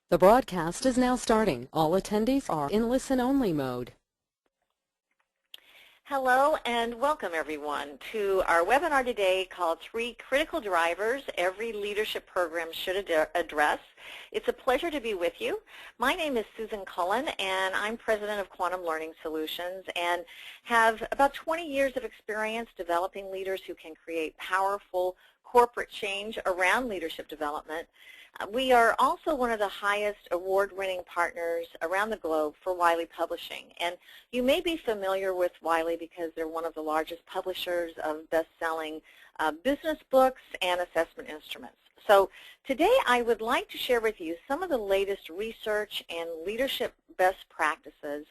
The broadcast is now starting. All attendees are in listen-only mode. Hello and welcome everyone to our webinar today called 3 Critical Drivers Every Leadership Program Should Address. It's a pleasure to be with you. My name is Susan Cullen and I'm President of Quantum Learning Solutions and have about 20 years of experience developing leaders who can create powerful corporate change around leadership development. We are also one of the highest award-winning partners around the globe for Wiley Publishing. And you may be familiar with Wiley because they're one of the largest publishers of best-selling business books and assessment instruments. So today I would like to share with you some of the latest research and leadership best practices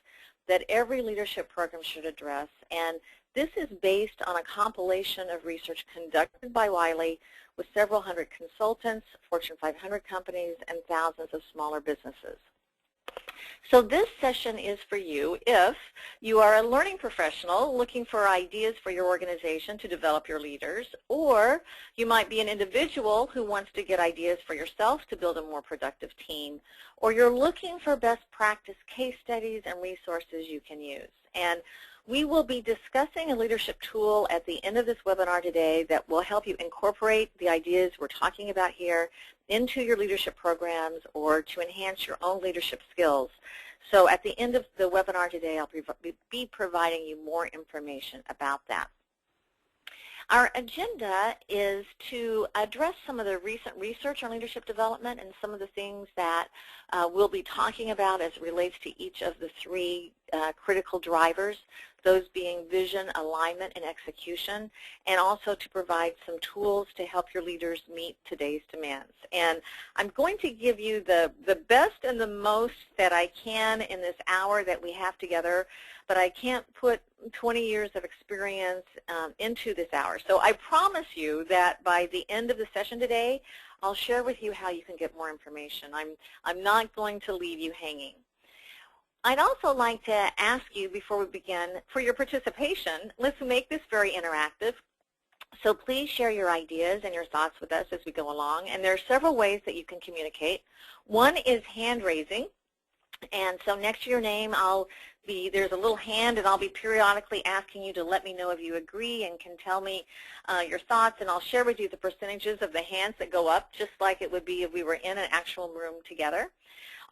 that every leadership program should address. And this is based on a compilation of research conducted by Wiley with several hundred consultants, Fortune 500 companies, and thousands of smaller businesses. So this session is for you if you are a learning professional looking for ideas for your organization to develop your leaders, or you might be an individual who wants to get ideas for yourself to build a more productive team, or you're looking for best practice case studies and resources you can use. And we will be discussing a leadership tool at the end of this webinar today that will help you incorporate the ideas we're talking about here into your leadership programs or to enhance your own leadership skills. So at the end of the webinar today, I'll be providing you more information about that. Our agenda is to address some of the recent research on leadership development and some of the things that we'll be talking about as it relates to each of the 3 critical drivers, those being vision, alignment, and execution, and also to provide some tools to help your leaders meet today's demands. And I'm going to give you the best and the most that I can in this hour that we have together, but I can't put 20 years of experience into this hour. So I promise you that by the end of the session today, I'll share with you how you can get more information. I'm not going to leave you hanging. I'd also like to ask you before we begin for your participation. Let's make this very interactive. So please share your ideas and your thoughts with us as we go along. And there are several ways that you can communicate. One is hand raising. And so next to your name, there's a little hand, and I'll be periodically asking you to let me know if you agree and can tell me your thoughts, and I'll share with you the percentages of the hands that go up, just like it would be if we were in an actual room together.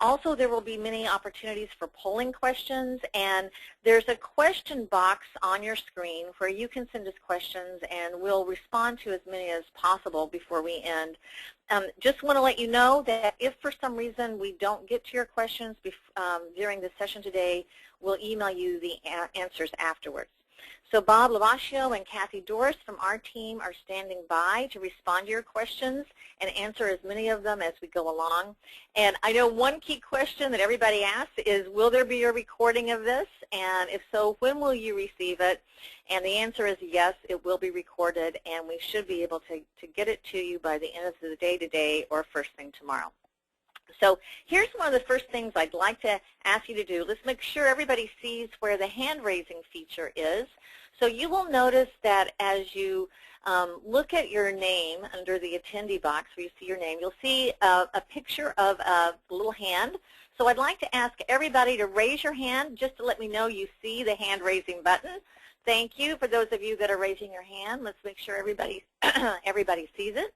Also, there will be many opportunities for polling questions, and there's a question box on your screen where you can send us questions, and we'll respond to as many as possible before we end. Just want to let you know that if for some reason we don't get to your questions during the session today, we'll email you the answers afterwards. So Bob Lavascio and Kathy Doris from our team are standing by to respond to your questions and answer as many of them as we go along. And I know one key question that everybody asks is, will there be a recording of this? And if so, when will you receive it? And the answer is yes, it will be recorded, and we should be able to get it to you by the end of the day today or first thing tomorrow. So here's one of the first things I'd like to ask you to do. Let's make sure everybody sees where the hand-raising feature is. So you will notice that as you look at your name under the attendee box where you see your name, you'll see a picture of a little hand. So I'd like to ask everybody to raise your hand just to let me know you see the hand-raising button. Thank you. For those of you that are raising your hand, let's make sure everybody sees it,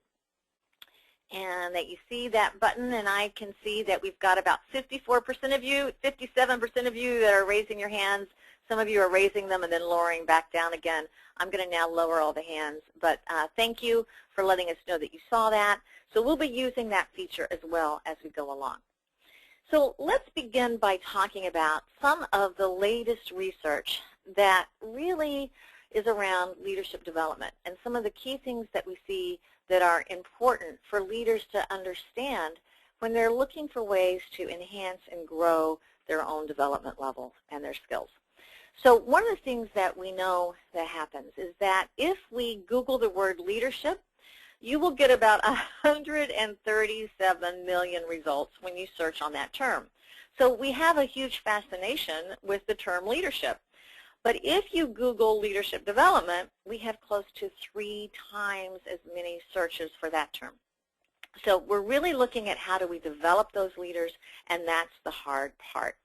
and that you see that button. And I can see that we've got about 54% of you, 57% of you that are raising your hands. Some of you are raising them and then lowering back down again. I'm going to now lower all the hands, but thank you for letting us know that you saw that. So we'll be using that feature as well as we go along. So let's begin by talking about some of the latest research that really is around leadership development and some of the key things that we see that are important for leaders to understand when they're looking for ways to enhance and grow their own development levels and their skills. So one of the things that we know that happens is that if we Google the word leadership, you will get about 137 million results when you search on that term. So we have a huge fascination with the term leadership. But if you Google leadership development, we have close to 3 times as many searches for that term. So we're really looking at how do we develop those leaders, and that's the hard part.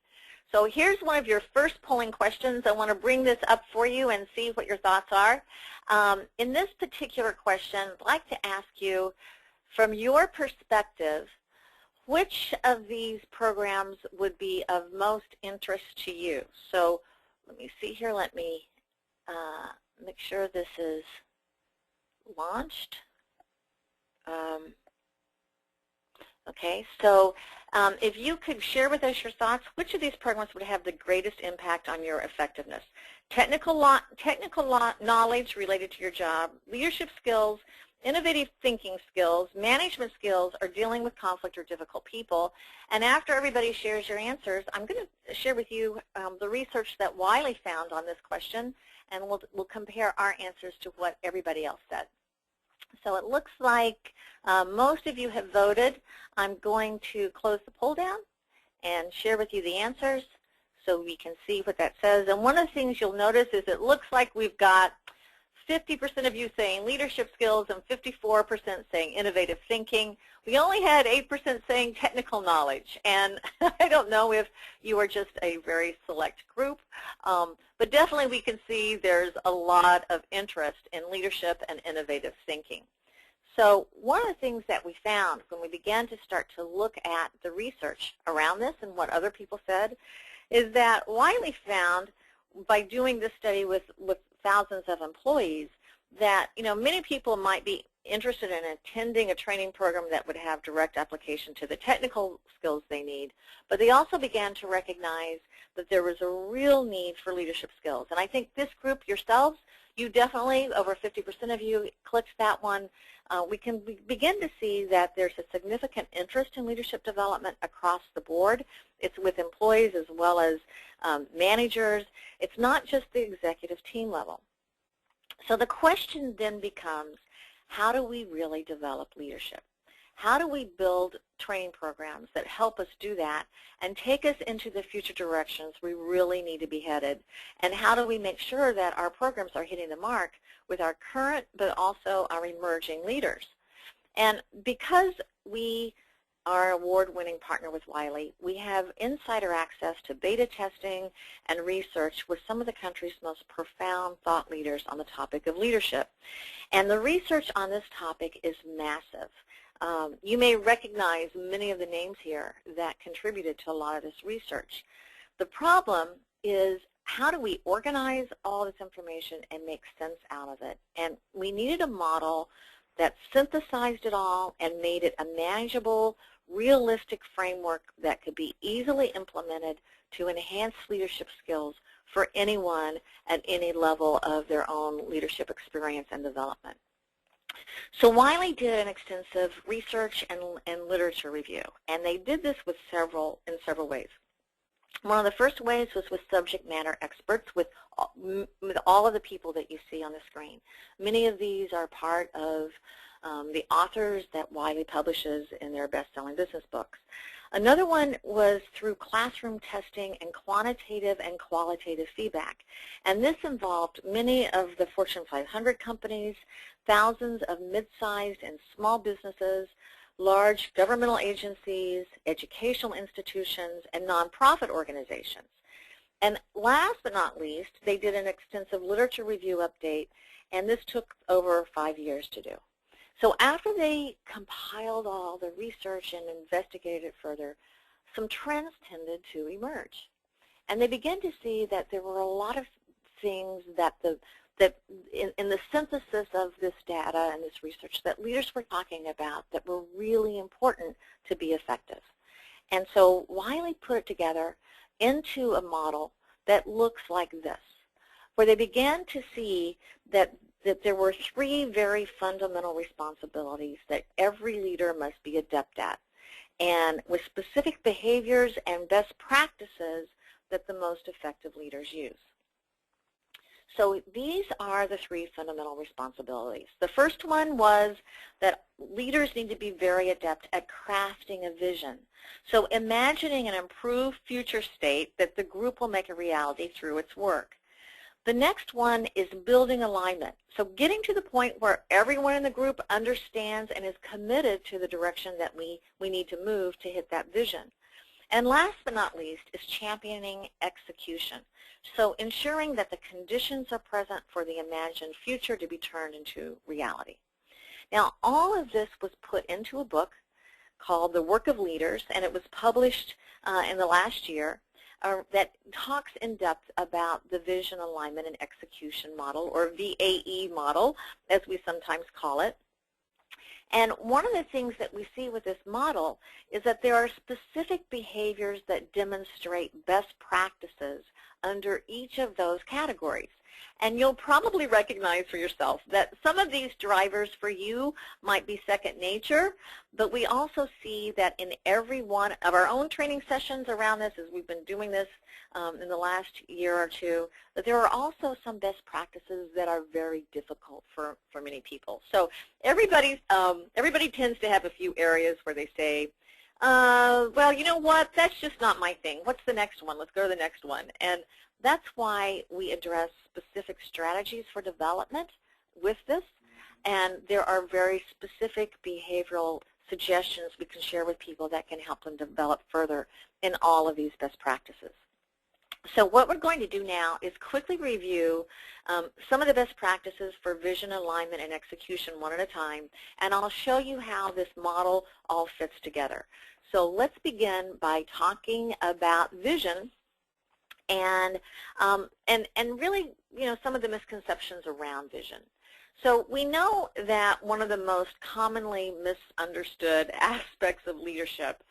So here's one of your first polling questions. I want to bring this up for you and see what your thoughts are. In this particular question, I'd like to ask you, from your perspective, which of these programs would be of most interest to you? So let me see here. Let me make sure this is launched. Okay, so if you could share with us your thoughts, which of these programs would have the greatest impact on your effectiveness? Technical knowledge related to your job, leadership skills, innovative thinking skills, management skills, or dealing with conflict or difficult people. And after everybody shares your answers, I'm going to share with you the research that Wiley found on this question, and we'll compare our answers to what everybody else said. So it looks like most of you have voted. I'm going to close the poll down and share with you the answers so we can see what that says. And one of the things you'll notice is it looks like we've got 50% of you saying leadership skills and 54% saying innovative thinking. We only had 8% saying technical knowledge, and I don't know if you are just a very select group, but definitely we can see there's a lot of interest in leadership and innovative thinking. So one of the things that we found when we began to start to look at the research around this and what other people said is that Wiley found, by doing this study with thousands of employees, that many people might be interested in attending a training program that would have direct application to the technical skills they need, but they also began to recognize that there was a real need for leadership skills. And I think this group, yourselves, you definitely, over 50% of you clicked that one. We can begin to see that there's a significant interest in leadership development across the board. It's with employees as well as managers. It's not just the executive team level. So the question then becomes, how do we really develop leadership? How do we build training programs that help us do that and take us into the future directions we really need to be headed? And how do we make sure that our programs are hitting the mark with our current but also our emerging leaders? And because we are an award-winning partner with Wiley, we have insider access to beta testing and research with some of the country's most profound thought leaders on the topic of leadership. And the research on this topic is massive. You may recognize many of the names here that contributed to a lot of this research. The problem is, how do we organize all this information and make sense out of it? And we needed a model that synthesized it all and made it a manageable, realistic framework that could be easily implemented to enhance leadership skills for anyone at any level of their own leadership experience and development. So Wiley did an extensive research and literature review, and they did this with in several ways. One of the first ways was with subject matter experts, with all of the people that you see on the screen. Many of these are part of the authors that Wiley publishes in their best-selling business books. Another one was through classroom testing and quantitative and qualitative feedback. And this involved many of the Fortune 500 companies, thousands of mid-sized and small businesses, large governmental agencies, educational institutions, and nonprofit organizations. And last but not least, they did an extensive literature review update, and this took over 5 years to do. So after they compiled all the research and investigated it further, some trends tended to emerge. And they began to see that there were a lot of things that in the synthesis of this data and this research that leaders were talking about that were really important to be effective. And so Wiley put it together into a model that looks like this, where they began to see that there were 3 very fundamental responsibilities that every leader must be adept at, and with specific behaviors and best practices that the most effective leaders use. So these are the 3 fundamental responsibilities. The first one was that leaders need to be very adept at crafting a vision. So imagining an improved future state that the group will make a reality through its work. The next one is building alignment. So getting to the point where everyone in the group understands and is committed to the direction that we need to move to hit that vision. And last but not least is championing execution. So ensuring that the conditions are present for the imagined future to be turned into reality. Now, all of this was put into a book called The Work of Leaders, and it was published in the last year, that talks in depth about the vision alignment and execution model, or VAE model, as we sometimes call it. And one of the things that we see with this model is that there are specific behaviors that demonstrate best practices under each of those categories. And you'll probably recognize for yourself that some of these drivers for you might be second nature, but we also see that in every one of our own training sessions around this, as we've been doing this in the last year or two, that there are also some best practices that are very difficult for many people. So everybody tends to have a few areas where they say, well, you know what, that's just not my thing. What's the next one? Let's go to the next one. And that's why we address specific strategies for development with this, and there are very specific behavioral suggestions we can share with people that can help them develop further in all of these best practices. So what we're going to do now is quickly review some of the best practices for vision alignment and execution one at a time, and I'll show you how this model all fits together. So let's begin by talking about vision and really, you know, some of the misconceptions around vision. So we know that one of the most commonly misunderstood aspects of leadership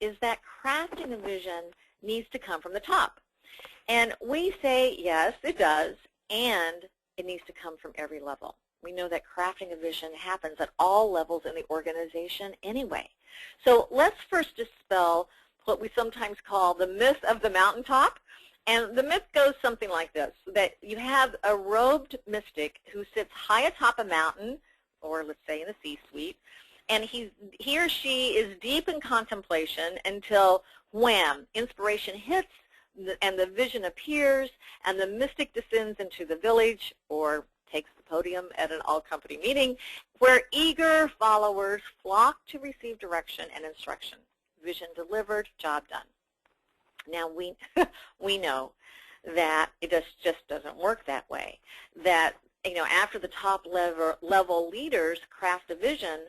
is that crafting a vision needs to come from the top. And we say, yes, it does, and it needs to come from every level. We know that crafting a vision happens at all levels in the organization anyway. So let's first dispel what we sometimes call the myth of the mountaintop. And the myth goes something like this, that you have a robed mystic who sits high atop a mountain, or let's say in the C-suite, and he or she is deep in contemplation until, wham, inspiration hits, and the vision appears, and the mystic descends into the village, or takes the podium at an all-company meeting, where eager followers flock to receive direction and instruction. Vision delivered, job done. Now, we know that it just doesn't work that way, that, you know, after the top level leaders craft a vision,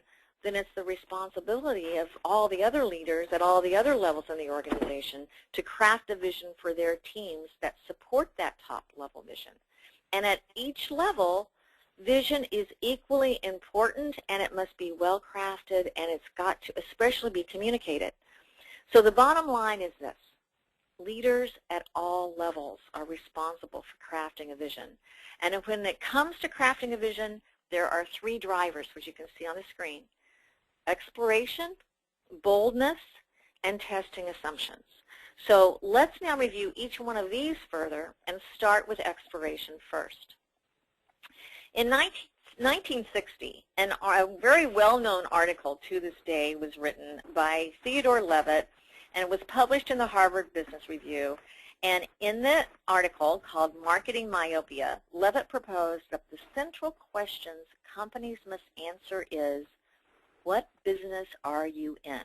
then it's the responsibility of all the other leaders at all the other levels in the organization to craft a vision for their teams that support that top level vision. And at each level, vision is equally important, and it must be well crafted, and it's got to especially be communicated. So the bottom line is this. Leaders at all levels are responsible for crafting a vision. And when it comes to crafting a vision, there are three drivers, which you can see on the screen: exploration, boldness, and testing assumptions. So let's now review each one of these further and start with exploration first. In 1960, a very well-known article to this day was written by Theodore Levitt, and it was published in the Harvard Business Review. And in the article called Marketing Myopia, Levitt proposed that the central questions companies must answer is, what business are you in?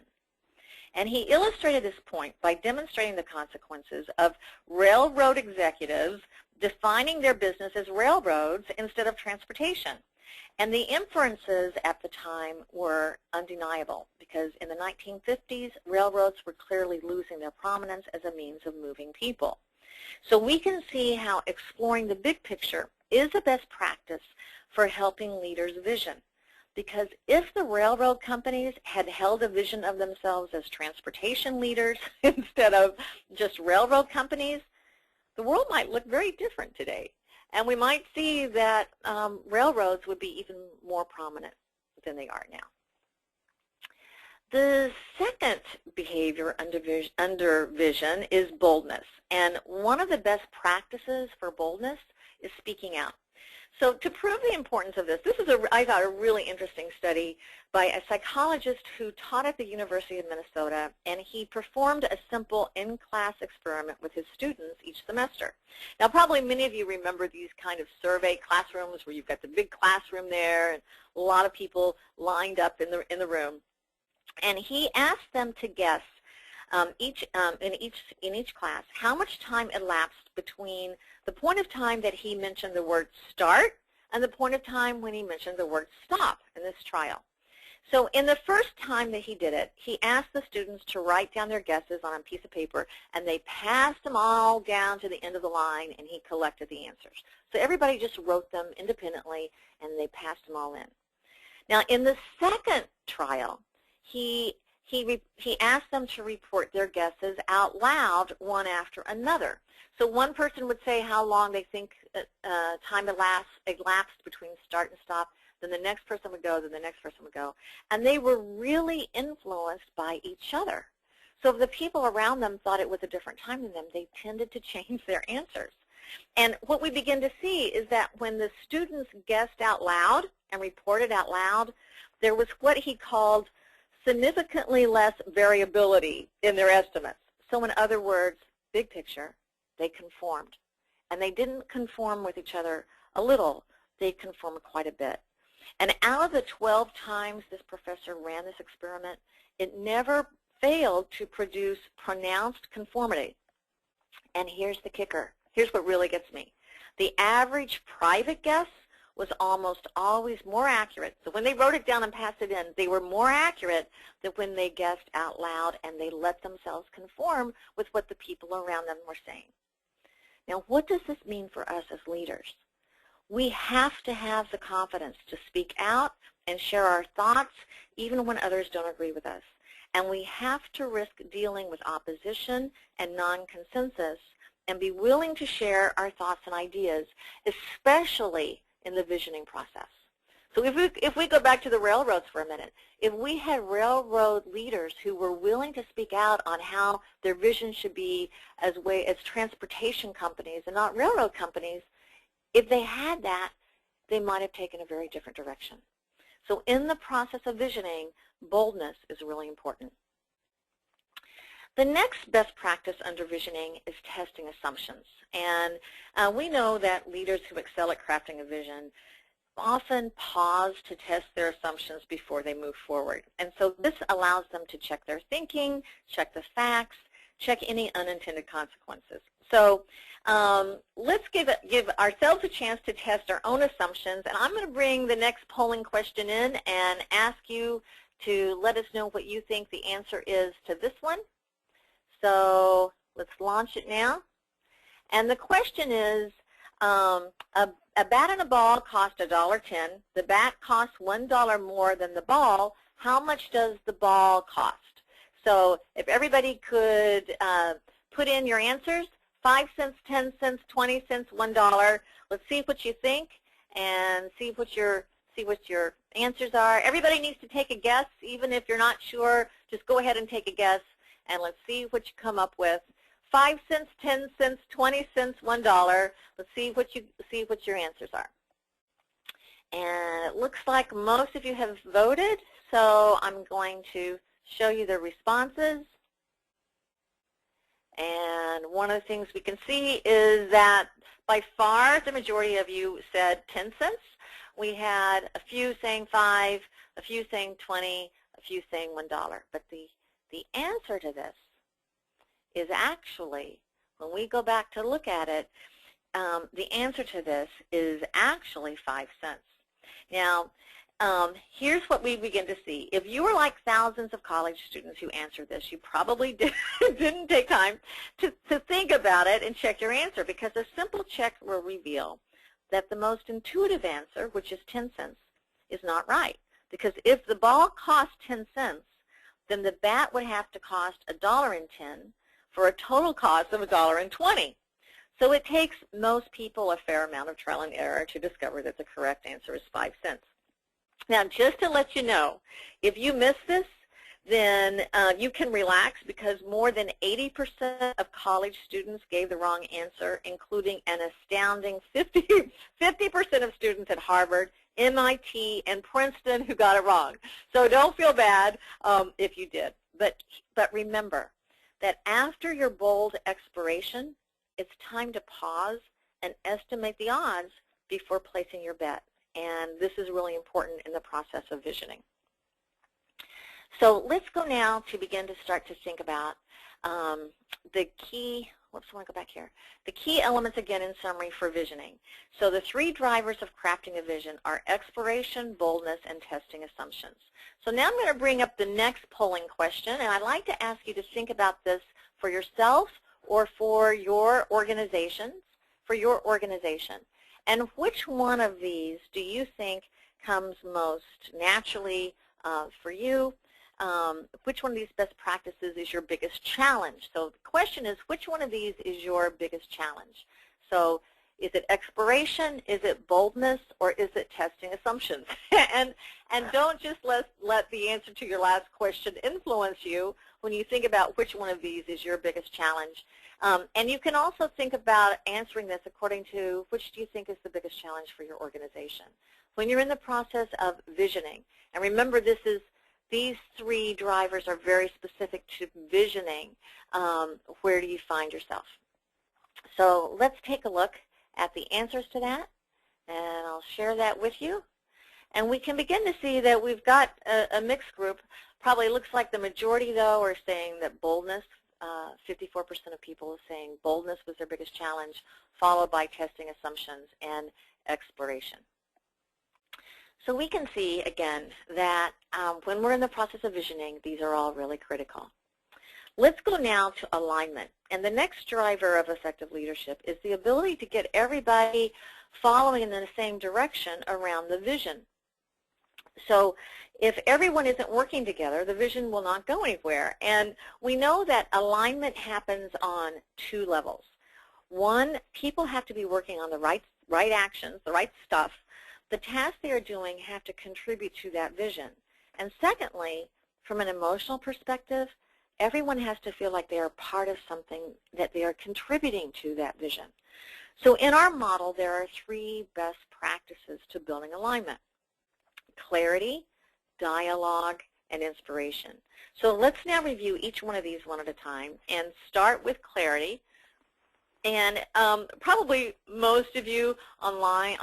And he illustrated this point by demonstrating the consequences of railroad executives defining their business as railroads instead of transportation. And the inferences at the time were undeniable, because in the 1950s, railroads were clearly losing their prominence as a means of moving people. So we can see how exploring the big picture is a best practice for helping leaders vision. Because if the railroad companies had held a vision of themselves as transportation leaders instead of just railroad companies, the world might look very different today. And we might see that railroads would be even more prominent than they are now. The second behavior under vision is boldness. And one of the best practices for boldness is speaking out. So to prove the importance of this, this is, I thought, a really interesting study by a psychologist who taught at the University of Minnesota, and he performed a simple in-class experiment with his students each semester. Now, probably many of you remember these kind of survey classrooms where you've got the big classroom there and a lot of people lined up in the room. And he asked them to guess in each class how much time elapsed between the point of time that he mentioned the word start and the point of time when he mentioned the word stop in this trial. So in the first time that he did it, he asked the students to write down their guesses on a piece of paper, and they passed them all down to the end of the line, and he collected the answers. So everybody just wrote them independently, and they passed them all in. Now in the second trial, he asked them to report their guesses out loud, one after another. So one person would say how long they think time elapsed between start and stop, then the next person would go, then the next person would go. And they were really influenced by each other. So if the people around them thought it was a different time than them, they tended to change their answers. And what we begin to see is that when the students guessed out loud and reported out loud, there was what he called significantly less variability in their estimates. So in other words, big picture, they conformed. And they didn't conform with each other a little, they conformed quite a bit. And out of the 12 times this professor ran this experiment, it never failed to produce pronounced conformity. And here's the kicker. Here's what really gets me. The average private guess was almost always more accurate. So when they wrote it down and passed it in, they were more accurate than when they guessed out loud and they let themselves conform with what the people around them were saying. Now, what does this mean for us as leaders? We have to have the confidence to speak out and share our thoughts even when others don't agree with us. And we have to risk dealing with opposition and non-consensus and be willing to share our thoughts and ideas, especially in the visioning process. So if we go back to the railroads for a minute, if we had railroad leaders who were willing to speak out on how their vision should be as transportation companies and not railroad companies, if they had that, they might have taken a very different direction. So in the process of visioning, boldness is really important. The next best practice under visioning is testing assumptions. And we know that leaders who excel at crafting a vision often pause to test their assumptions before they move forward. And so this allows them to check their thinking, check the facts, check any unintended consequences. So let's give ourselves a chance to test our own assumptions. And I'm going to bring the next polling question in and ask you to let us know what you think the answer is to this one. So let's launch it now. And the question is, a bat and a ball cost $1.10. The bat costs $1 more than the ball. How much does the ball cost? So if everybody could put in your answers, 5 cents, 10 cents, 20 cents, $1. Let's see what you think and see what your answers are. Everybody needs to take a guess. Even if you're not sure, just go ahead and take a guess, and let's see what you come up with. 5 cents, 10 cents, 20 cents, $1. Let's see what your answers are. And it looks like most of you have voted, so I'm going to show you the responses. And one of the things we can see is that by far the majority of you said 10 cents. We had a few saying 5, a few saying 20, a few saying $1. But the answer to this is actually, when we go back to look at it, the answer to this is actually 5 cents. Now, here's what we begin to see. If you were like thousands of college students who answered this, you probably didn't take time to think about it and check your answer, because a simple check will reveal that the most intuitive answer, which is 10 cents, is not right. Because if the ball costs 10 cents, then the bat would have to cost $1.10 for a total cost of $1.20. So it takes most people a fair amount of trial and error to discover that the correct answer is 5 cents. Now, just to let you know, if you miss this, then you can relax, because more than 80% of college students gave the wrong answer, including an astounding 50% of students at Harvard, MIT, and Princeton who got it wrong. So don't feel bad if you did. But remember that after your bold expiration, it's time to pause and estimate the odds before placing your bet. And this is really important in the process of visioning. So let's go now to begin to start to think about the key, I want to go back here, the key elements again in summary for visioning. So the three drivers of crafting a vision are exploration, boldness, and testing assumptions. So now I'm going to bring up the next polling question, and I'd like to ask you to think about this for yourself or for your organizations, and which one of these do you think comes most naturally for you? Which one of these best practices is your biggest challenge? So the question is, which one of these is your biggest challenge? So is it exploration, is it boldness, or is it testing assumptions? and don't just let the answer to your last question influence you when you think about which one of these is your biggest challenge. And you can also think about answering this according to which do you think is the biggest challenge for your organization. When you're in the process of visioning, and remember these three drivers are very specific to visioning, where do you find yourself? So let's take a look at the answers to that, and I'll share that with you. And we can begin to see that we've got a mixed group. Probably looks like the majority, though, are saying that boldness, 54% of people are saying boldness was their biggest challenge, followed by testing assumptions and exploration. So we can see, again, that when we're in the process of visioning, these are all really critical. Let's go now to alignment. And the next driver of effective leadership is the ability to get everybody following in the same direction around the vision. So if everyone isn't working together, the vision will not go anywhere. And we know that alignment happens on two levels. One, people have to be working on the right actions, the right stuff. The tasks they are doing have to contribute to that vision. And secondly, from an emotional perspective, everyone has to feel like they are part of something, that they are contributing to that vision. So in our model, there are three best practices to building alignment: clarity, dialogue, and inspiration. So let's now review each one of these one at a time and start with clarity. And probably most of you on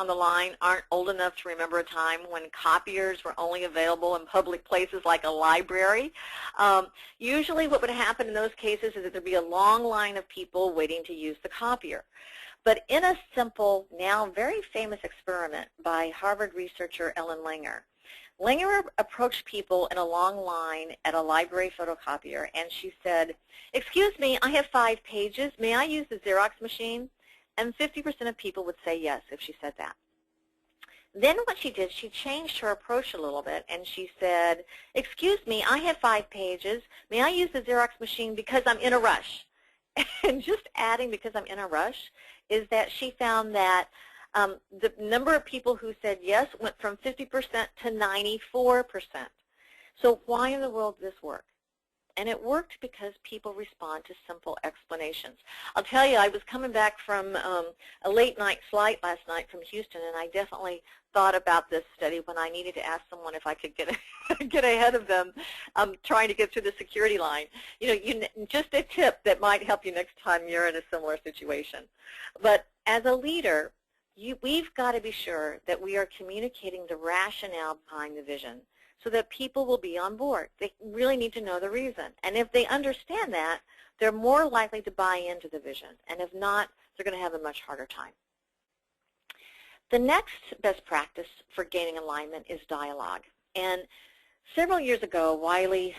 the line aren't old enough to remember a time when copiers were only available in public places like a library. Usually what would happen in those cases is that there'd be a long line of people waiting to use the copier. But in a simple, now very famous experiment by Harvard researcher Ellen Langer, Langer approached people in a long line at a library photocopier, and she said, "Excuse me, I have 5 pages. May I use the Xerox machine?" And 50% of people would say yes if she said that. Then what she did, she changed her approach a little bit, and she said, "Excuse me, I have 5 pages. May I use the Xerox machine because I'm in a rush?" And just adding "because I'm in a rush" is that she found that the number of people who said yes went from 50% to 94%. So why in the world did this work? And it worked because people respond to simple explanations. I'll tell you, I was coming back from a late night flight last night from Houston, and I definitely thought about this study when I needed to ask someone if I could get ahead of them trying to get through the security line. Just a tip that might help you next time you're in a similar situation. But as a leader, we've got to be sure that we are communicating the rationale behind the vision so that people will be on board. They really need to know the reason. And if they understand that, they're more likely to buy into the vision. And if not, they're going to have a much harder time. The next best practice for gaining alignment is dialogue. And several years ago, Wiley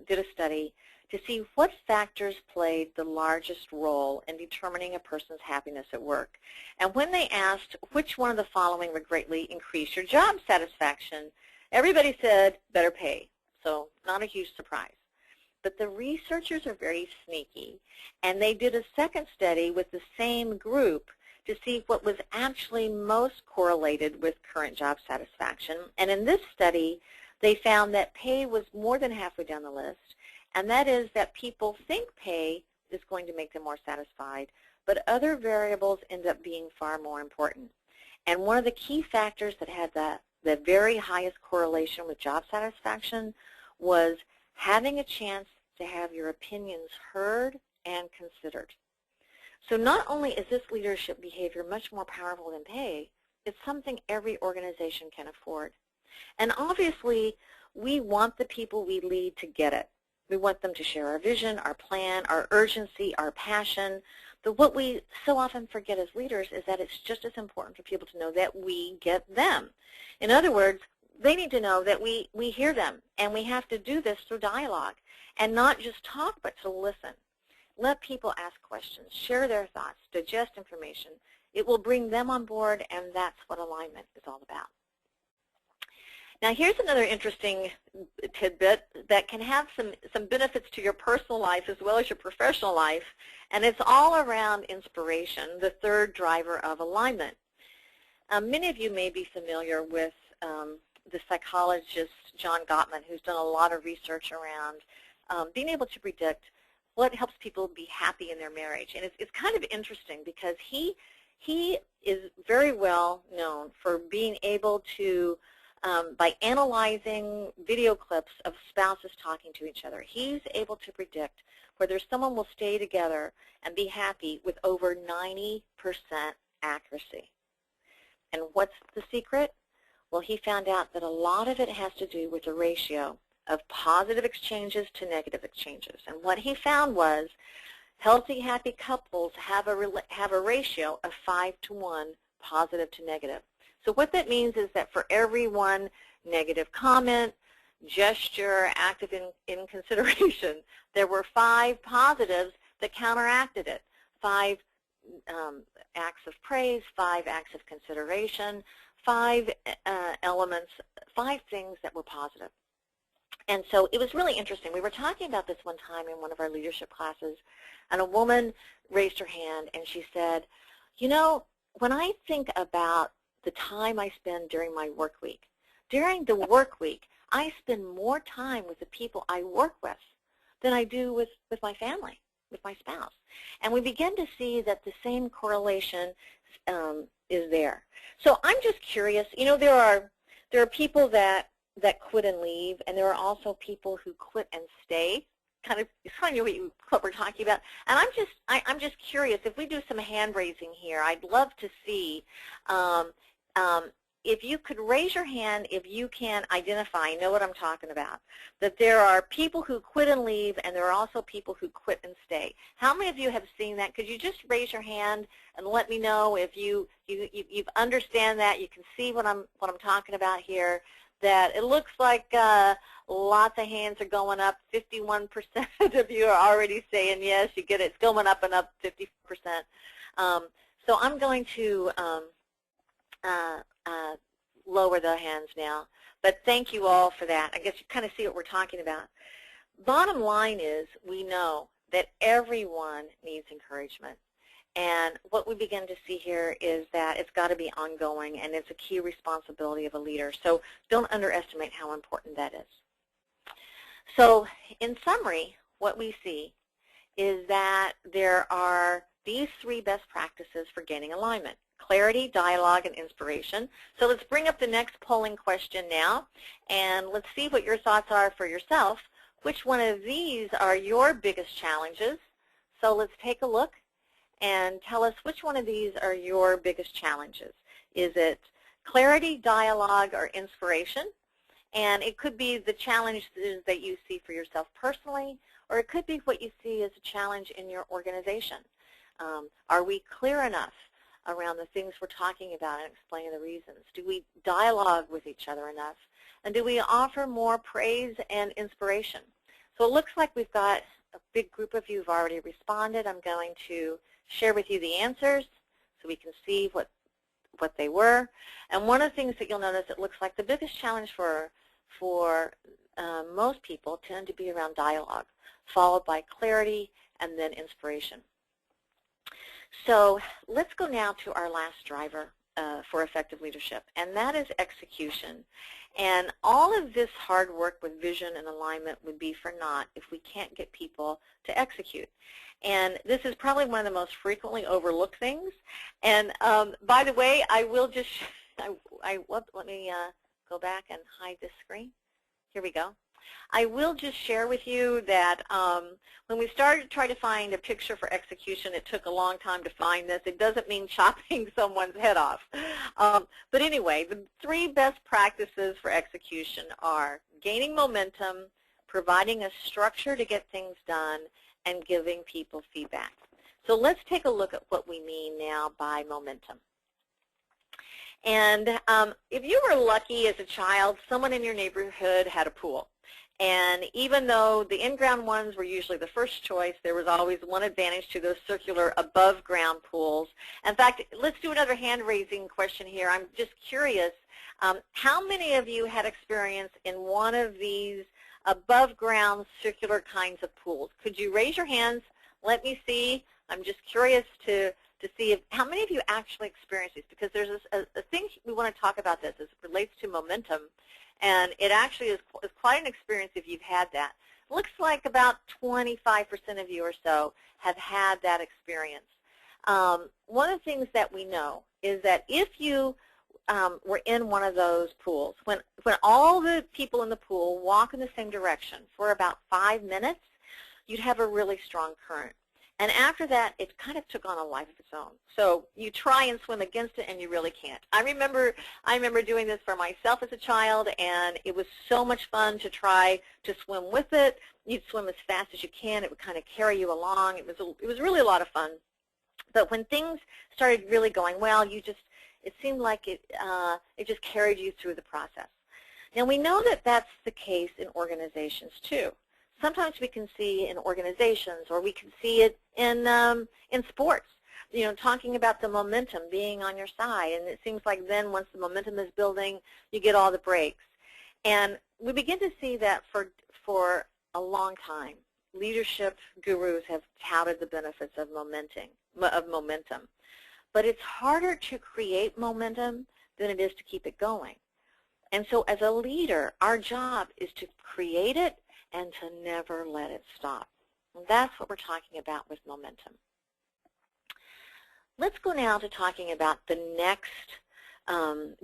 did a study to see what factors played the largest role in determining a person's happiness at work. And when they asked which one of the following would greatly increase your job satisfaction, everybody said better pay. So not a huge surprise. But the researchers are very sneaky, and they did a second study with the same group to see what was actually most correlated with current job satisfaction. And in this study, They found that pay was more than halfway down the list, and that is that people think pay is going to make them more satisfied, but other variables end up being far more important. And one of the key factors that had the very highest correlation with job satisfaction was having a chance to have your opinions heard and considered. So not only is this leadership behavior much more powerful than pay, it's something every organization can afford. And obviously, we want the people we lead to get it. We want them to share our vision, our plan, our urgency, our passion. But what we so often forget as leaders is that it's just as important for people to know that we get them. In other words, they need to know that we hear them, and we have to do this through dialogue, and not just talk, but to listen. Let people ask questions, share their thoughts, digest information. It will bring them on board, and that's what alignment is all about. Now, here's another interesting tidbit that can have some benefits to your personal life as well as your professional life, and it's all around inspiration, the third driver of alignment. Many of you may be familiar with the psychologist John Gottman, who's done a lot of research around being able to predict what helps people be happy in their marriage. And it's kind of interesting because he is very well known for being able to, by analyzing video clips of spouses talking to each other, he's able to predict whether someone will stay together and be happy with over 90% accuracy. And what's the secret? Well, he found out that a lot of it has to do with the ratio of positive exchanges to negative exchanges. And what he found was healthy, happy couples have a ratio of 5-to-1 positive to negative. So what that means is that for every one negative comment, gesture, act of in consideration, there were 5 positives that counteracted it. 5 acts of praise, 5 acts of consideration, 5 elements, 5 things that were positive. And so it was really interesting. We were talking about this one time in one of our leadership classes, and a woman raised her hand and she said, you know, when I think about the time I spend during my work week, during the work week, I spend more time with the people I work with than I do with my family, with my spouse. And we begin to see that the same correlation is there. So I'm just curious, you know, there are people that quit and leave, and there are also people who quit and stay. Kind of, it's kind of what we're talking about. And I'm just curious, if we do some hand raising here, I'd love to see if you could raise your hand if you can identify, know what I'm talking about, that there are people who quit and leave, and there are also people who quit and stay. How many of you have seen that? Could you just raise your hand and let me know if you understand that, you can see what I'm talking about here, that it looks like lots of hands are going up. 51% of you are already saying yes, you get it. It's going up and up 50%. So I'm going to lower the hands now. But thank you all for that. I guess you kind of see what we're talking about. Bottom line is we know that everyone needs encouragement. And what we begin to see here is that it's got to be ongoing, and it's a key responsibility of a leader. So don't underestimate how important that is. So in summary, what we see is that there are these 3 best practices for gaining alignment: clarity, dialogue, and inspiration. So let's bring up the next polling question now, and let's see what your thoughts are for yourself. Which one of these are your biggest challenges? So let's take a look and tell us which one of these are your biggest challenges. Is it clarity, dialogue, or inspiration? And it could be the challenges that you see for yourself personally, or it could be what you see as a challenge in your organization. Are we clear enough around the things we're talking about and explaining the reasons? Do we dialogue with each other enough? And do we offer more praise and inspiration? So it looks like we've got a big group of you who've already responded. I'm going to share with you the answers so we can see what they were. And one of the things that you'll notice, it looks like the biggest challenge for most people tend to be around dialogue, followed by clarity and then inspiration. So let's go now to our last driver for effective leadership, and that is execution. And all of this hard work with vision and alignment would be for naught if we can't get people to execute. And this is probably one of the most frequently overlooked things. And by the way, I will just, let me go back and hide this screen. Here we go. I will just share with you that when we started to try to find a picture for execution, it took a long time to find this. It doesn't mean chopping someone's head off. But anyway, the 3 best practices for execution are gaining momentum, providing a structure to get things done, and giving people feedback. So let's take a look at what we mean now by momentum. And if you were lucky as a child, someone in your neighborhood had a pool. And even though the in-ground ones were usually the first choice, there was always one advantage to those circular above-ground pools. In fact, let's do another hand-raising question here. I'm just curious, how many of you had experience in one of these above-ground circular kinds of pools? Could you raise your hands? Let me see. I'm just curious to see how many of you actually experienced this, because there's a thing we want to talk about this as it relates to momentum. And it actually is quite an experience if you've had that. Looks like about 25% of you or so have had that experience. One of the things that we know is that if you were in one of those pools, when all the people in the pool walk in the same direction for about 5 minutes, you'd have a really strong current. And after that, it kind of took on a life of its own. So you try and swim against it, and you really can't. I remember doing this for myself as a child, and it was so much fun to try to swim with it. You'd swim as fast as you can. It would kind of carry you along. It was really a lot of fun. But when things started really going well, it seemed like it just carried you through the process. Now we know that that's the case in organizations too. Sometimes we can see in organizations, or we can see it in sports, you know, talking about the momentum being on your side. And it seems like then once the momentum is building, you get all the breaks. And we begin to see that for a long time. Leadership gurus have touted the benefits of momentum. But it's harder to create momentum than it is to keep it going. And so as a leader, our job is to create it and to never let it stop. And that's what we're talking about with momentum. Let's go now to talking about the next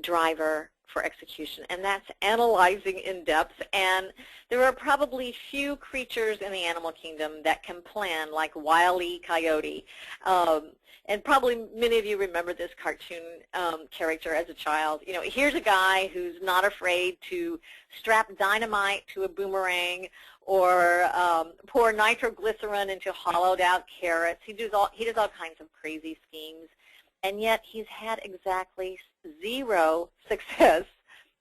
driver for execution, and that's analyzing in depth. And there are probably few creatures in the animal kingdom that can plan like Wile E. Coyote. And probably many of you remember this cartoon character as a child. You know, here's a guy who's not afraid to strap dynamite to a boomerang or pour nitroglycerin into hollowed out carrots. He does all kinds of crazy schemes, and yet he's had exactly 0 success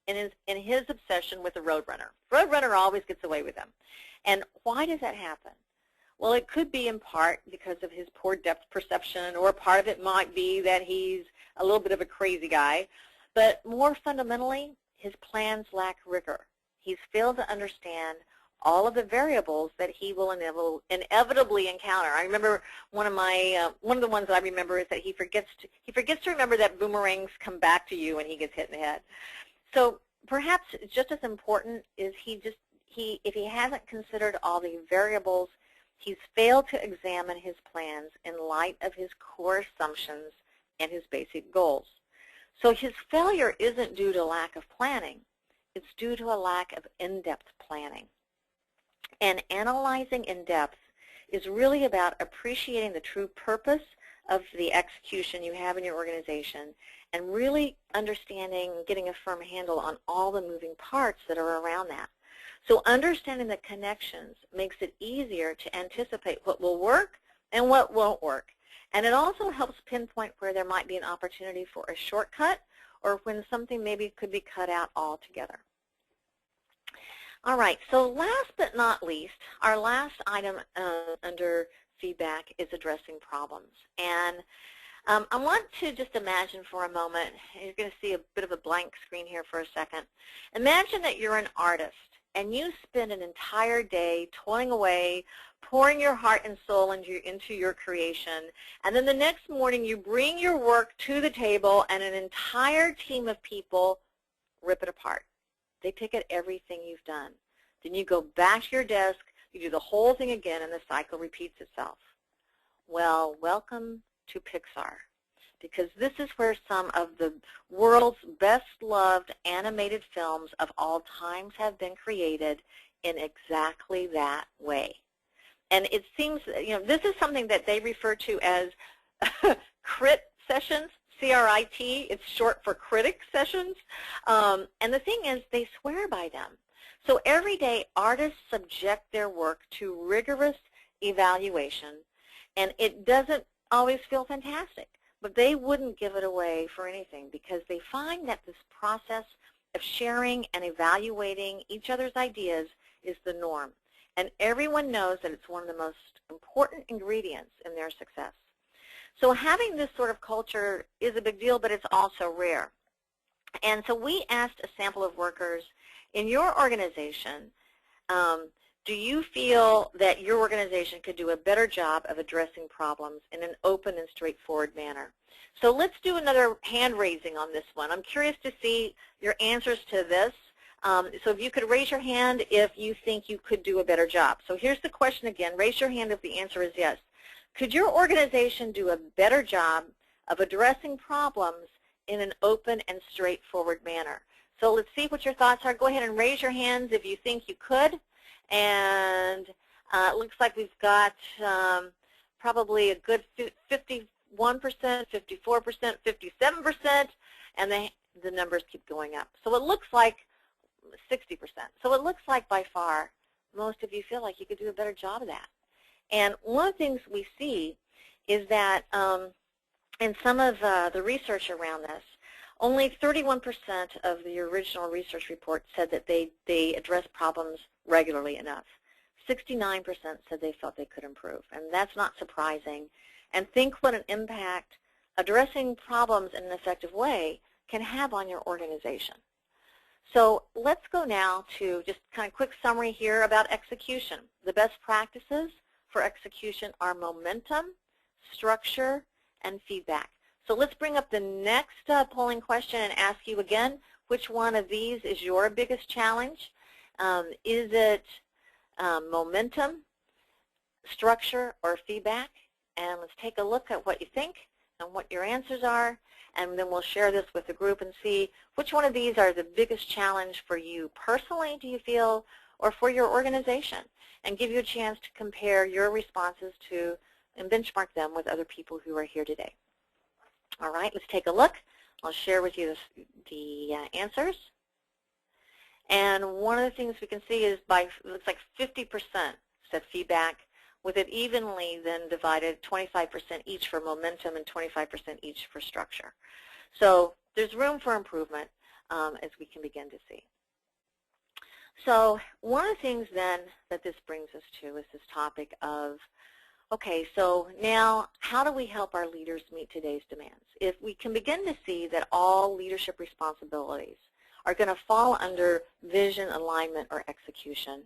in his obsession with the Roadrunner. Roadrunner always gets away with him. And why does that happen? Well, it could be in part because of his poor depth perception, or part of it might be that he's a little bit of a crazy guy. But more fundamentally, his plans lack rigor. He's failed to understand all of the variables that he will inevitably encounter. I remember one of the ones that I remember is that he forgets to remember that boomerangs come back to you when he gets hit in the head. So perhaps just as important is if he hasn't considered all the variables, he's failed to examine his plans in light of his core assumptions and his basic goals. So his failure isn't due to lack of planning. It's due to a lack of in-depth planning. And analyzing in depth is really about appreciating the true purpose of the execution you have in your organization, and really understanding, getting a firm handle on all the moving parts that are around that. So understanding the connections makes it easier to anticipate what will work and what won't work. And it also helps pinpoint where there might be an opportunity for a shortcut, or when something maybe could be cut out altogether. All right, so last but not least, our last item under feedback is addressing problems. And I want to just imagine for a moment, you're going to see a bit of a blank screen here for a second. Imagine that you're an artist and you spend an entire day toiling away, pouring your heart and soul into your creation, and then the next morning you bring your work to the table and an entire team of people rip it apart. They pick at everything you've done. Then you go back to your desk, you do the whole thing again, and the cycle repeats itself. Well, welcome to Pixar, because this is where some of the world's best-loved animated films of all times have been created in exactly that way. And it seems, this is something that they refer to as crit sessions, C-R-I-T. It's short for critic sessions. And the thing is, they swear by them. So every day, artists subject their work to rigorous evaluation, and it doesn't always feel fantastic. But they wouldn't give it away for anything, because they find that this process of sharing and evaluating each other's ideas is the norm. And everyone knows that it's one of the most important ingredients in their success. So having this sort of culture is a big deal, but it's also rare. And so we asked a sample of workers in your organization, do you feel that your organization could do a better job of addressing problems in an open and straightforward manner? So let's do another hand raising on this one. I'm curious to see your answers to this. So if you could raise your hand if you think you could do a better job. So here's the question again. Raise your hand if the answer is yes. Could your organization do a better job of addressing problems in an open and straightforward manner? So let's see what your thoughts are. Go ahead and raise your hands if you think you could. And it looks like we've got probably a good 51%, 54%, 57%, and the numbers keep going up. So it looks like 60%. So it looks like by far most of you feel like you could do a better job of that. And one of the things we see is that in some of the research around this, only 31% of the original research report said that they address problems regularly enough. 69% said they felt they could improve, and that's not surprising. And think what an impact addressing problems in an effective way can have on your organization. So let's go now to just kind of quick summary here about execution. The best practices for execution are momentum, structure, and feedback. So let's bring up the next polling question and ask you again, which one of these is your biggest challenge? Is it momentum, structure, or feedback? And let's take a look at what you think and what your answers are, and then we'll share this with the group and see which one of these are the biggest challenge for you personally, do you feel, or for your organization, and give you a chance to compare your responses to and benchmark them with other people who are here today. All right, let's take a look. I'll share with you the answers. And one of the things we can see is it looks like 50% said feedback, with it evenly then divided 25% each for momentum and 25% each for structure. So there's room for improvement as we can begin to see. So one of the things then that this brings us to is this topic of, okay, so now how do we help our leaders meet today's demands? If we can begin to see that all leadership responsibilities are going to fall under vision, alignment, or execution,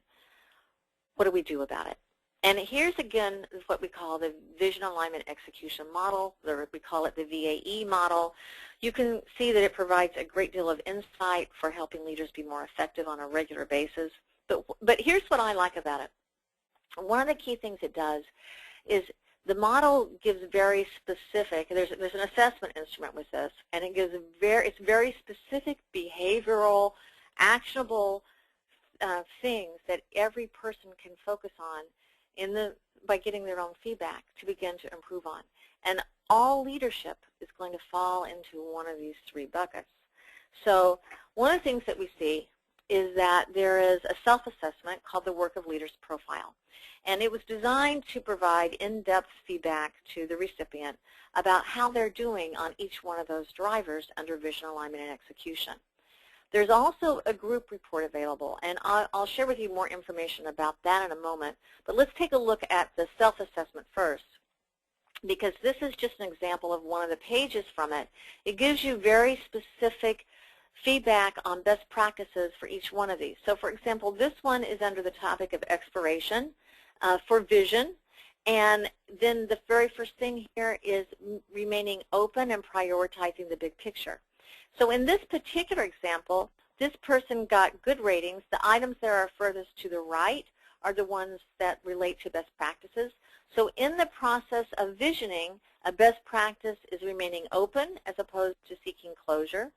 what do we do about it? And here's again what we call the vision, alignment, execution model, or we call it the VAE model. You can see that it provides a great deal of insight for helping leaders be more effective on a regular basis. But here's what I like about it. One of the key things it does is the model gives very specific, there's an assessment instrument with this, and it gives it's very specific behavioral, actionable things that every person can focus on by getting their own feedback to begin to improve on. And all leadership is going to fall into one of these three buckets. So one of the things that we see is that there is a self-assessment called the Work of Leaders Profile. And it was designed to provide in-depth feedback to the recipient about how they're doing on each one of those drivers under vision, alignment, and execution. There's also a group report available, and I'll share with you more information about that in a moment. But let's take a look at the self-assessment first, because this is just an example of one of the pages from it. It gives you very specific feedback on best practices for each one of these. So for example, this one is under the topic of exploration for vision. And then the very first thing here is remaining open and prioritizing the big picture. So in this particular example, this person got good ratings. The items that are furthest to the right are the ones that relate to best practices. So in the process of visioning, a best practice is remaining open as opposed to seeking closure.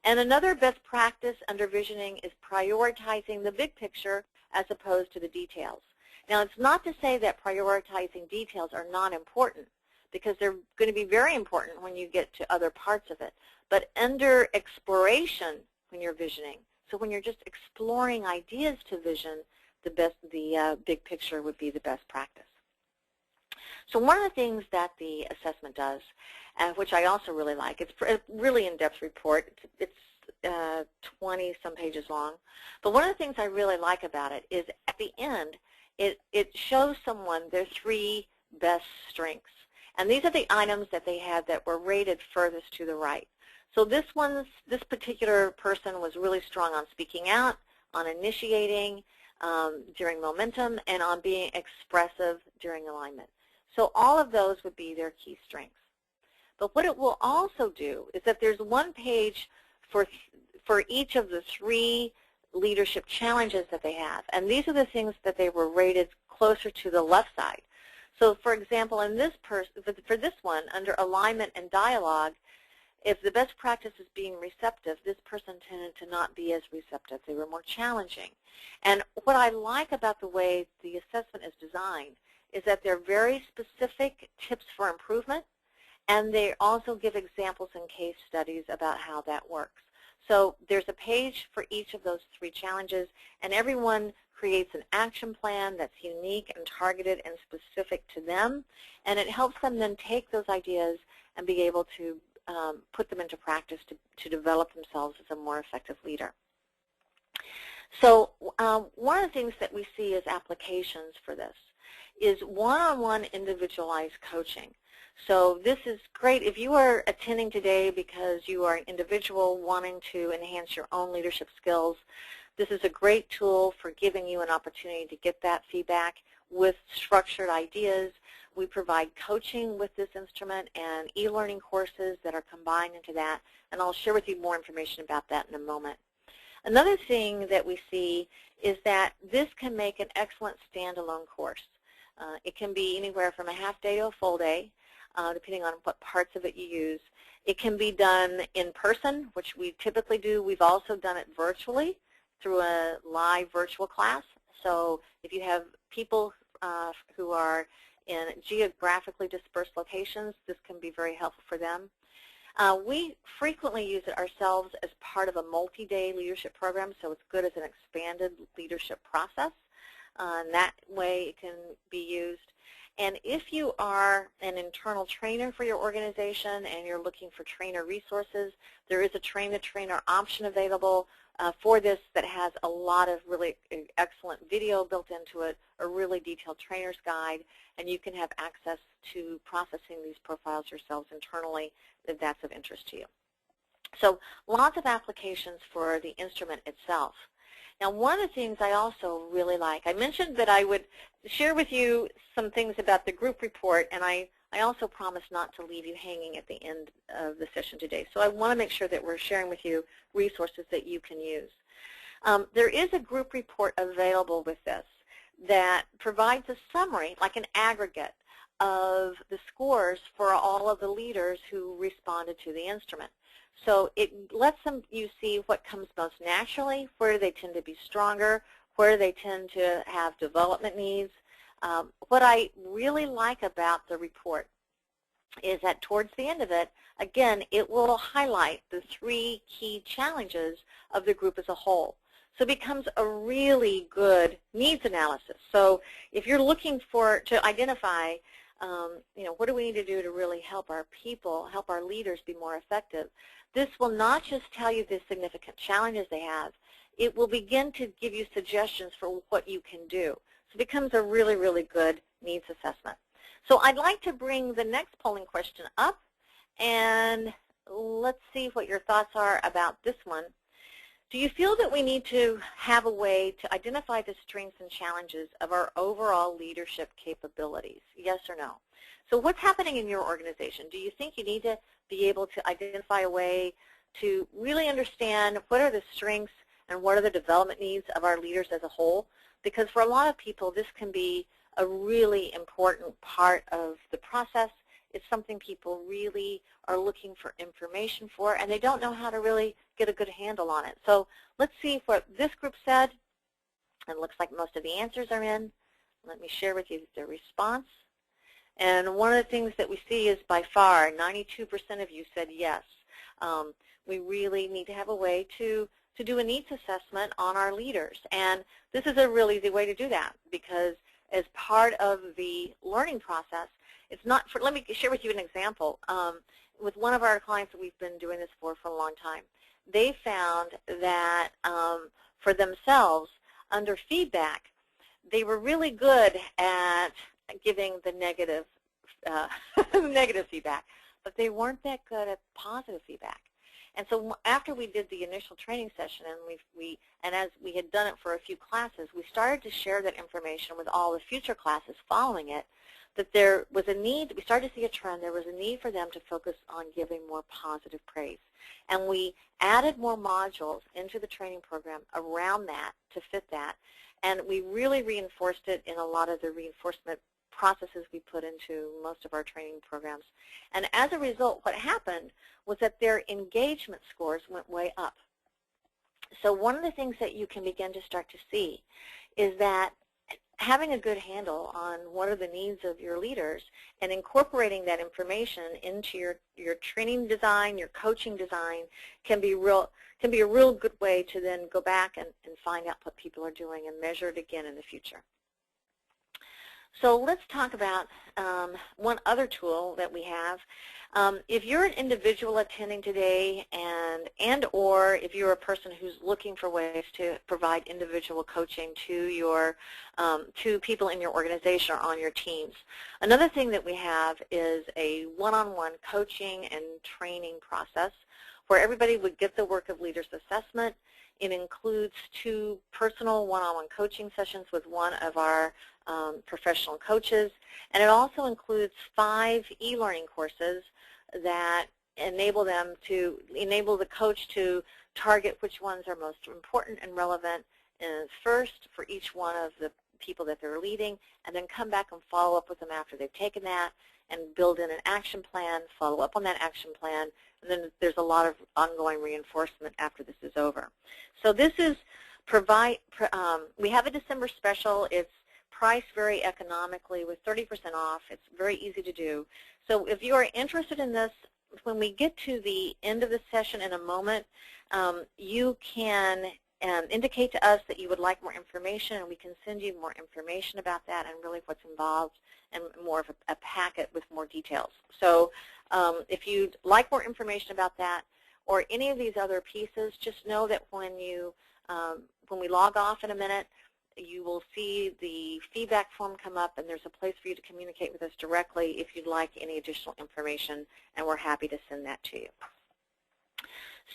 And another best practice under visioning is prioritizing the big picture as opposed to the details. Now, it's not to say that prioritizing details are not important, because they're going to be very important when you get to other parts of it. But under exploration, when you're visioning, so when you're just exploring ideas to vision, the big picture would be the best practice. So one of the things that the assessment does, which I also really like, it's a really in-depth report. It's 20-some pages long. But one of the things I really like about it is at the end, it shows someone their 3 best strengths. And these are the items that they had that were rated furthest to the right. So this particular person was really strong on speaking out, on initiating during momentum, and on being expressive during alignment. So all of those would be their key strengths. But what it will also do is that there's one page for each of the 3 leadership challenges that they have. And these are the things that they were rated closer to the left side. So for example, in this for this one, under alignment and dialogue, if the best practice is being receptive, this person tended to not be as receptive. They were more challenging. And what I like about the way the assessment is designed is that they're very specific tips for improvement, and they also give examples and case studies about how that works. So there's a page for each of those 3 challenges, and everyone creates an action plan that's unique and targeted and specific to them, and it helps them then take those ideas and be able to put them into practice to develop themselves as a more effective leader. So one of the things that we see as applications for this is one-on-one individualized coaching. So this is great if you are attending today because you are an individual wanting to enhance your own leadership skills. This is a great tool for giving you an opportunity to get that feedback with structured ideas. We provide coaching with this instrument and e-learning courses that are combined into that, and I'll share with you more information about that in a moment. Another thing that we see is that this can make an excellent standalone course. It can be anywhere from a half day to a full day, depending on what parts of it you use. It can be done in person, which we typically do. We've also done it virtually through a live virtual class. So if you have people who are in geographically dispersed locations, this can be very helpful for them. We frequently use it ourselves as part of a multi-day leadership program, so it's good as an expanded leadership process. And that way it can be used. And if you are an internal trainer for your organization and you're looking for trainer resources, there is a train-the-trainer option available for this that has a lot of really excellent video built into it, a really detailed trainer's guide, and you can have access to processing these profiles yourselves internally if that's of interest to you. So lots of applications for the instrument itself. Now, one of the things I also really like, I mentioned that I would share with you some things about the group report, and I also promised not to leave you hanging at the end of the session today. So I want to make sure that we're sharing with you resources that you can use. There is a group report available with this that provides a summary, like an aggregate, of the scores for all of the leaders who responded to the instrument. So it lets you see what comes most naturally, where they tend to be stronger, where they tend to have development needs. What I really like about the report is that towards the end of it, again, it will highlight the 3 key challenges of the group as a whole. So it becomes a really good needs analysis. So if you're looking to identify, what do we need to do to really help our people, help our leaders be more effective, this will not just tell you the significant challenges they have, it will begin to give you suggestions for what you can do. So it becomes a really, really good needs assessment. So I'd like to bring the next polling question up, and let's see what your thoughts are about this one. Do you feel that we need to have a way to identify the strengths and challenges of our overall leadership capabilities? Yes or no? So what's happening in your organization? Do you think you need to be able to identify a way to really understand what are the strengths and what are the development needs of our leaders as a whole? Because for a lot of people, this can be a really important part of the process. It's something people really are looking for information for, and they don't know how to really get a good handle on it. So let's see what this group said. It looks like most of the answers are in. Let me share with you the response. And one of the things that we see is by far, 92% of you said yes. We really need to have a way to do a needs assessment on our leaders. And this is a really easy way to do that, because as part of the learning process, it's not for, let me share with you an example. With one of our clients that we've been doing this for a long time, they found that for themselves, under feedback, they were really good at giving the negative, negative feedback, but they weren't that good at positive feedback. And so after we did the initial training session, and as we had done it for a few classes, we started to share that information with all the future classes following it, that there was a need, we started to see a trend, there was a need for them to focus on giving more positive praise. And we added more modules into the training program around that to fit that, and we really reinforced it in a lot of the reinforcement processes we put into most of our training programs. And as a result, what happened was that their engagement scores went way up. So one of the things that you can begin to start to see is that having a good handle on what are the needs of your leaders and incorporating that information into your training design, your coaching design, can be a real good way to then go back and find out what people are doing and measure it again in the future. So let's talk about one other tool that we have. If you're an individual attending today and or if you're a person who's looking for ways to provide individual coaching to to people in your organization or on your teams, another thing that we have is a one-on-one coaching and training process where everybody would get the Work of Leaders assessment. It includes 2 personal one-on-one coaching sessions with one of our professional coaches, and it also includes 5 e-learning courses that enable the coach to target which ones are most important and relevant first for each one of the people that they're leading, and then come back and follow up with them after they've taken that and build in an action plan, follow up on that action plan, and then there's a lot of ongoing reinforcement after this is over. So this is we have a December special. It's priced very economically with 30% off. It's very easy to do. So if you are interested in this, when we get to the end of the session in a moment, you can indicate to us that you would like more information, and we can send you more information about that and really what's involved and more of a packet with more details. So if you'd like more information about that or any of these other pieces, just know that when we log off in a minute, you will see the feedback form come up, and there's a place for you to communicate with us directly if you'd like any additional information, and we're happy to send that to you.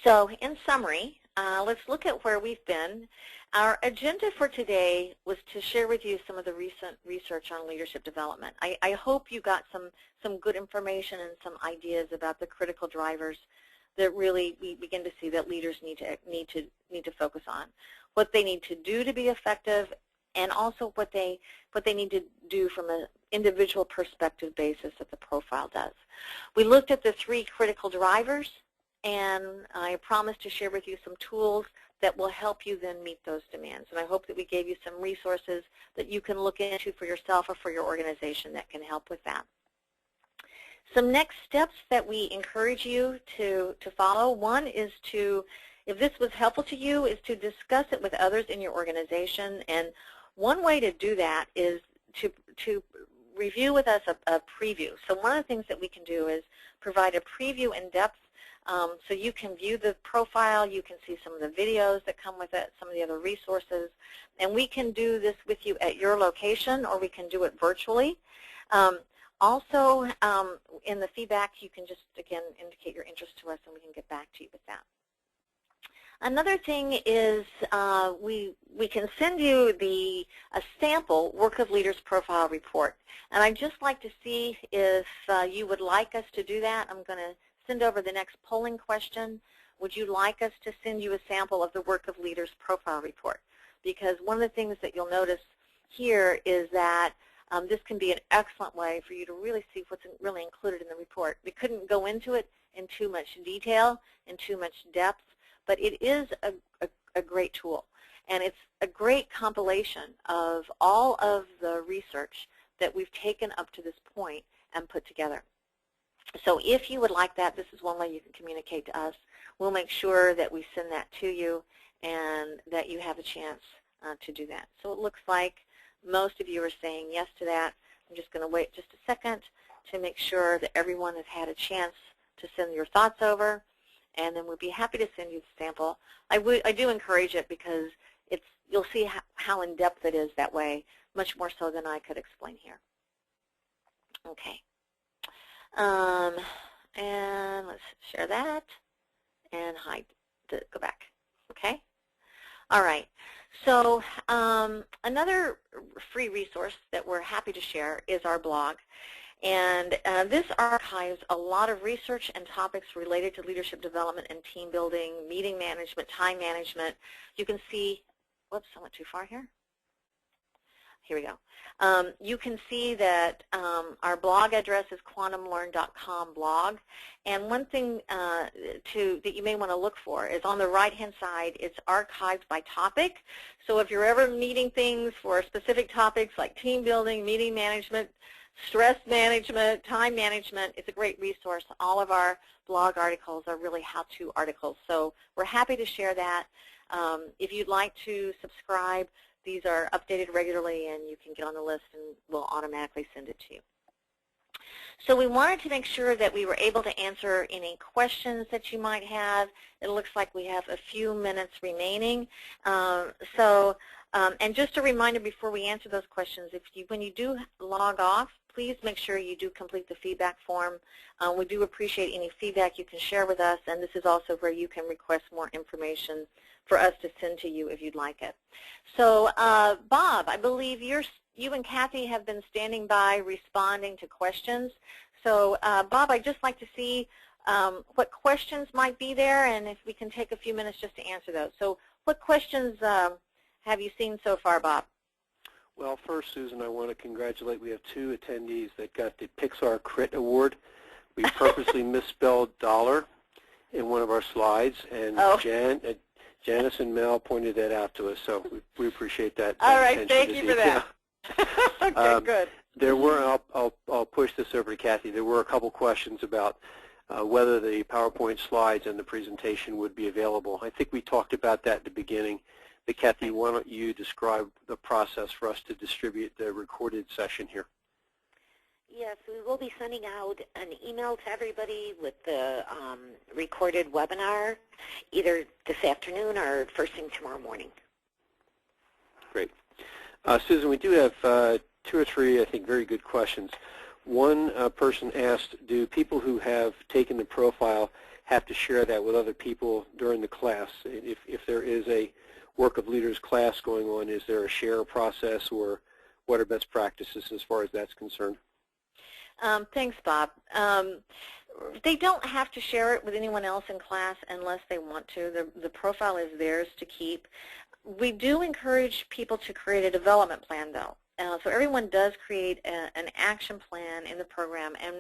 So in summary, let's look at where we've been. Our agenda for today was to share with you some of the recent research on leadership development. I hope you got some good information and some ideas about the critical drivers that really we begin to see that leaders need to focus on, what they need to do to be effective, and also what they need to do from an individual perspective basis that the profile does. We looked at the 3 critical drivers, and I promised to share with you some tools that will help you then meet those demands. And I hope that we gave you some resources that you can look into for yourself or for your organization that can help with that. Some next steps that we encourage you to follow. One is to, if this was helpful to you, is to discuss it with others in your organization. And one way to do that is to review with us a preview. So one of the things that we can do is provide a preview in depth so you can view the profile, you can see some of the videos that come with it, some of the other resources, and we can do this with you at your location, or we can do it virtually. Also, in the feedback, you can just, again, indicate your interest to us, and we can get back to you with that. Another thing is we can send you a sample Work of Leaders Profile Report. And I'd just like to see if you would like us to do that. I'm going to send over the next polling question. Would you like us to send you a sample of the Work of Leaders Profile Report? Because one of the things that you'll notice here is that this can be an excellent way for you to really see what's really included in the report. We couldn't go into it in too much detail, in too much depth, but it is a great tool. And it's a great compilation of all of the research that we've taken up to this point and put together. So if you would like that, this is one way you can communicate to us. We'll make sure that we send that to you and that you have a chance to do that. So it looks like most of you are saying yes to that. I'm just going to wait just a second to make sure that everyone has had a chance to send your thoughts over, and then we'd be happy to send you the sample. I do encourage it because you'll see how in-depth it is that way, much more so than I could explain here. Okay. And let's share that and hide, go back. Okay. All right. So another free resource that we're happy to share is our blog. And this archives a lot of research and topics related to leadership development and team building, meeting management, time management. You can see, whoops, I went too far here. Here we go. You can see that our blog address is quantumlearn.com blog. And one thing that you may want to look for is on the right-hand side, it's archived by topic. So if you're ever needing things for specific topics like team building, meeting management, stress management, time management, it's a great resource. All of our blog articles are really how-to articles. So we're happy to share that. If you'd like to subscribe, these are updated regularly, and you can get on the list, and we'll automatically send it to you. So we wanted to make sure that we were able to answer any questions that you might have. It looks like we have a few minutes remaining. And just a reminder before we answer those questions, when you do log off, please make sure you do complete the feedback form. We do appreciate any feedback you can share with us, and this is also where you can request more information for us to send to you if you'd like it. So Bob, I believe you and Kathy have been standing by responding to questions. So Bob, I'd just like to see what questions might be there, and if we can take a few minutes just to answer those. So what questions have you seen so far, Bob? Well, first, Susan, I want to congratulate. We have 2 attendees that got the Pixar Crit Award. We purposely misspelled dollar in one of our slides, and Janice and Mel pointed that out to us, so we appreciate that. All right, thank you for that. Okay, good. There were, I'll push this over to Kathy. There were a couple questions about whether the PowerPoint slides and the presentation would be available. I think we talked about that at the beginning. But Kathy, why don't you describe the process for us to distribute the recorded session here? Yes, we will be sending out an email to everybody with the recorded webinar either this afternoon or first thing tomorrow morning. Great. Susan, we do have 2 or 3, I think, very good questions. One person asked, do people who have taken the profile have to share that with other people during the class? If there is a Work of Leaders class going on, is there a share process, or what are best practices as far as that's concerned? Thanks, Bob. They don't have to share it with anyone else in class unless they want to. The profile is theirs to keep. We do encourage people to create a development plan, though. So everyone does create an action plan in the program, and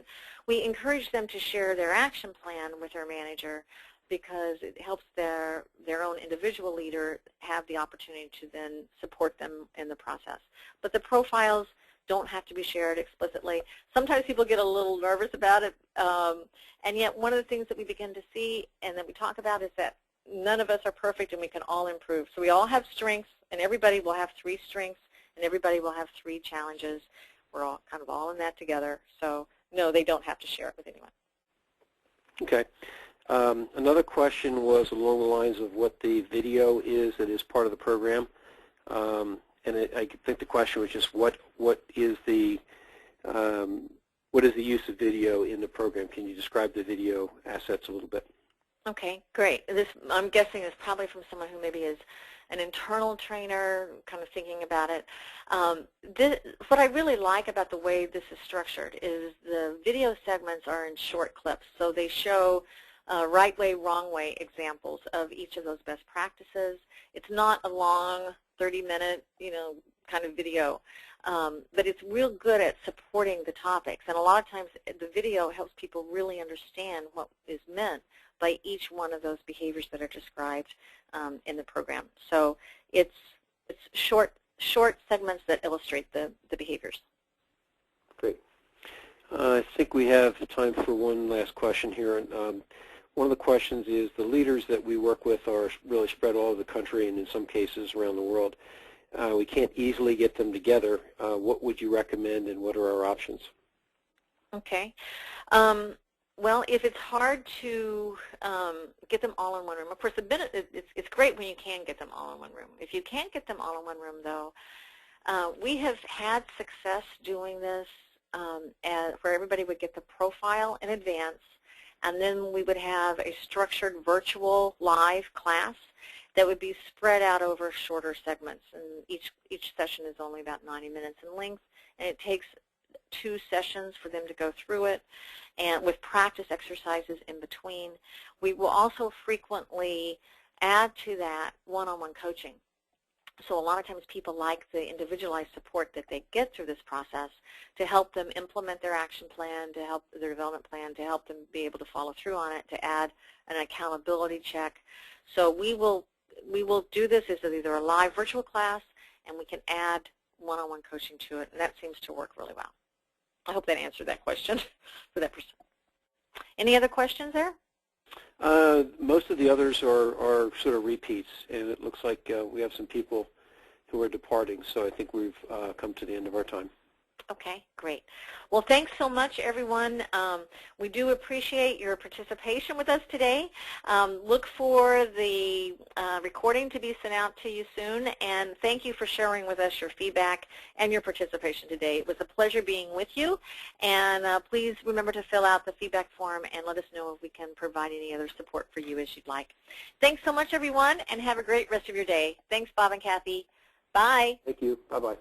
we encourage them to share their action plan with their manager because it helps their own individual leader have the opportunity to then support them in the process. But the profiles don't have to be shared explicitly. Sometimes people get a little nervous about it, and yet one of the things that we begin to see and that we talk about is that none of us are perfect and we can all improve. So we all have strengths, and everybody will have 3 strengths, and everybody will have 3 challenges. We're all kind of all in that together. So no, they don't have to share it with anyone. Okay. Another question was along the lines of what the video is that is part of the program. And I think the question was just what is the what is the use of video in the program? Can you describe the video assets a little bit? Okay, great. This, I'm guessing, is probably from someone who maybe is an internal trainer, kind of thinking about it. What I really like about the way this is structured is the video segments are in short clips, so they show right way, wrong way examples of each of those best practices. It's not a long 30-minute, kind of video, but it's real good at supporting the topics. And a lot of times the video helps people really understand what is meant by each one of those behaviors that are described in the program. So it's short segments that illustrate the behaviors. Great. I think we have time for one last question here. One of the questions is the leaders that we work with are really spread all over the country and in some cases around the world. We can't easily get them together. What would you recommend and what are our options? Okay. Well, if it's hard to get them all in one room, of course, it's great when you can get them all in one room. If you can't get them all in one room, though, we have had success doing this where everybody would get the profile in advance, and then we would have a structured virtual live class that would be spread out over shorter segments. And each session is only about 90 minutes in length, and it takes 2 sessions for them to go through it, and with practice exercises in between. We will also frequently add to that one-on-one coaching. So a lot of times people like the individualized support that they get through this process to help them implement their action plan, to help their development plan, to help them be able to follow through on it, to add an accountability check. So we will do this as either a live virtual class, and we can add one-on-one coaching to it, and that seems to work really well. I hope that answered that question for that person. Any other questions there? Most of the others are sort of repeats, and it looks like we have some people who are departing, so I think we've come to the end of our time. Okay, great. Well, thanks so much, everyone. We do appreciate your participation with us today. Look for the recording to be sent out to you soon, and thank you for sharing with us your feedback and your participation today. It was a pleasure being with you, and please remember to fill out the feedback form and let us know if we can provide any other support for you as you'd like. Thanks so much, everyone, and have a great rest of your day. Thanks, Bob and Kathy. Bye. Thank you. Bye-bye.